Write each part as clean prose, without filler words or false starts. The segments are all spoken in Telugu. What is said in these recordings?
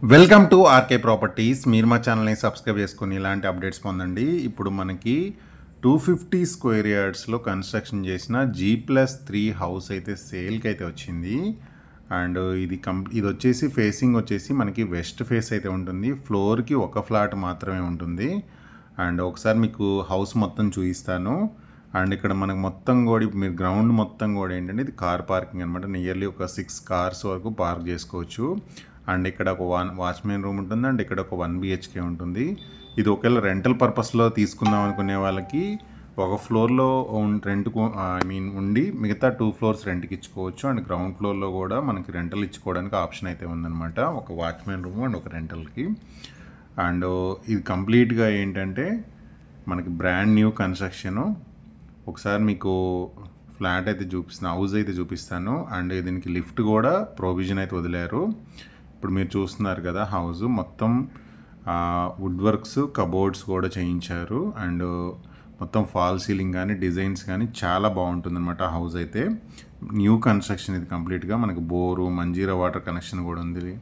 Welcome to RK properties. మీరు మా ఛానల్ని సబ్స్క్రైబ్ చేసుకుని ఇలాంటి అప్డేట్స్ పొందండి. ఇప్పుడు మనకి 250 స్క్వేర్ యార్డ్స్లో కన్స్ట్రక్షన్ చేసిన G+3 హౌస్ అయితే సేల్కి అయితే వచ్చింది. అండ్ ఇది వచ్చేసి ఫేసింగ్ వచ్చేసి మనకి వెస్ట్ ఫేస్ అయితే ఉంటుంది. ఫ్లోర్కి ఒక ఫ్లాట్ మాత్రమే ఉంటుంది. అండ్ ఒకసారి మీకు హౌస్ మొత్తం చూపిస్తాను. అండ్ ఇక్కడ మనకు మొత్తం కూడా మీరు గ్రౌండ్ మొత్తం కూడా ఏంటంటే ఇది కార్ పార్కింగ్ అనమాట. నియర్లీ ఒక 6 కార్స్ వరకు పార్క్ చేసుకోవచ్చు. అండ్ ఇక్కడ ఒక వాచ్మెన్ రూమ్ ఉంటుంది. అండ్ ఇక్కడ ఒక 1 BHK ఉంటుంది. ఇది ఒకవేళ రెంటల్ పర్పస్లో తీసుకుందాం అనుకునే వాళ్ళకి ఒక ఫ్లోర్లో రెంట్కు ఉండి మిగతా 2 ఫ్లోర్స్ రెంట్కి ఇచ్చుకోవచ్చు. అండ్ గ్రౌండ్ ఫ్లోర్లో కూడా మనకి రెంటల్ ఇచ్చుకోవడానికి ఆప్షన్ అయితే ఉందన్నమాట. ఒక వాచ్మెన్ రూమ్ అండ్ ఒక రెంటల్కి. అండ్ ఇది కంప్లీట్గా ఏంటంటే మనకి బ్రాండ్ న్యూ కన్స్ట్రక్షను. ఒకసారి మీకు ఫ్లాట్ అయితే చూపిస్తాను, హౌస్ అయితే చూపిస్తాను. అండ్ దీనికి లిఫ్ట్ కూడా ప్రొవిజన్ అయితే వదిలేరు. ఇప్పుడు మీరు చూస్తున్నారు కదా హౌస్ మొత్తం వుడ్ వర్క్స్, కబోర్డ్స్ కూడా చేయించారు. అండ్ మొత్తం ఫాల్ సీలింగ్ కానీ డిజైన్స్ కానీ చాలా బాగుంటుంది అనమాట. హౌస్ అయితే న్యూ కన్స్ట్రక్షన్ ఇది కంప్లీట్గా. మనకు బోరు, మంజీరా వాటర్ కనెక్షన్ కూడా ఉంది.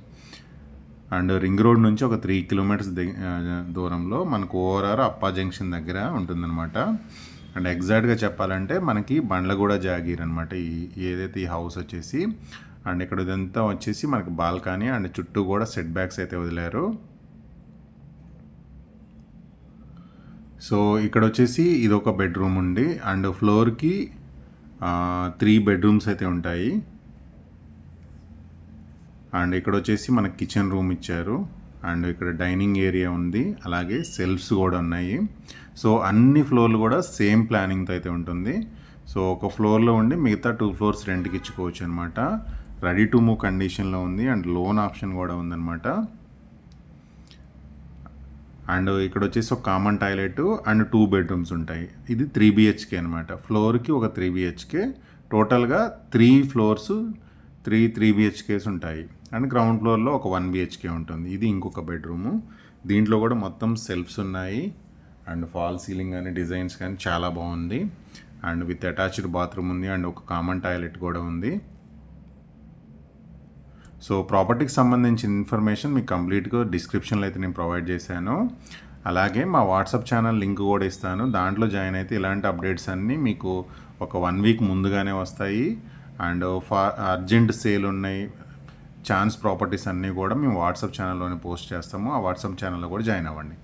అండ్ రింగ్ రోడ్ నుంచి ఒక 3 కిలోమీటర్స్ దూరంలో మనకు ఓఆర్ఆర్ అప్పా జంక్షన్ దగ్గర ఉంటుందన్నమాట. అండ్ ఎగ్జాక్ట్గా చెప్పాలంటే మనకి బండ్లగూడ జాగీర్ అనమాట ఏదైతే ఈ హౌస్ వచ్చేసి. అండ్ ఇక్కడ ఇదంతా వచ్చేసి మనకి బాల్కనీ అండ్ చుట్టూ కూడా సెట్ బ్యాక్స్ అయితే వదిలారు. సో ఇక్కడ వచ్చేసి ఇది ఒక బెడ్రూమ్ ఉంది. అండ్ ఫ్లోర్కి 3 బెడ్రూమ్స్ అయితే ఉంటాయి. అండ్ ఇక్కడ వచ్చేసి మనకి కిచెన్ రూమ్ ఇచ్చారు. అండ్ ఇక్కడ డైనింగ్ ఏరియా ఉంది, అలాగే సెల్ఫ్స్ కూడా ఉన్నాయి. సో అన్ని ఫ్లోర్లు కూడా సేమ్ ప్లానింగ్తో అయితే ఉంటుంది. సో ఒక ఫ్లోర్లో ఉండి మిగతా 2 ఫ్లోర్స్ రెంట్కి ఇచ్చుకోవచ్చు అనమాట. రెడీ టు మూవ్ కండిషన్లో ఉంది. అండ్ లోన్ ఆప్షన్ కూడా ఉందన్నమాట. అండ్ ఇక్కడ వచ్చేసి ఒక కామన్ టాయిలెట్ అండ్ 2 బెడ్రూమ్స్ ఉంటాయి. ఇది 3 BHK అనమాట. ఫ్లోర్కి ఒక 3 BHK, టోటల్గా 3 ఫ్లోర్స్ 3 BHKs ఉంటాయి. అండ్ గ్రౌండ్ ఫ్లోర్లో ఒక 1 BHK ఉంటుంది. ఇది ఇంకొక బెడ్రూము. దీంట్లో కూడా మొత్తం సెల్ఫ్స్ ఉన్నాయి. అండ్ ఫాల్ సీలింగ్ కానీ డిజైన్స్ కానీ చాలా బాగుంది. అండ్ విత్ అటాచ్డ్ బాత్రూమ్ ఉంది. అండ్ ఒక కామన్ టాయిలెట్ కూడా ఉంది. సో ప్రాపర్టీకి సంబంధించిన ఇన్ఫర్మేషన్ మీకు కంప్లీట్గా డిస్క్రిప్షన్లో అయితే నేను ప్రొవైడ్ చేశాను. అలాగే మా వాట్సాప్ ఛానల్ లింక్ కూడా ఇస్తాను. దాంట్లో జాయిన్ అయితే ఇలాంటి అప్డేట్స్ అన్నీ మీకు ఒక 1 వీక్ ముందుగానే వస్తాయి. అండ్ అర్జెంట్ సేల్ ఉన్నాయి, ఛాన్స్ ప్రాపర్టీస్ అన్నీ కూడా మేము వాట్సాప్ ఛానల్లోనే పోస్ట్ చేస్తాము. ఆ వాట్సాప్ ఛానల్లో కూడా జాయిన్ అవ్వండి.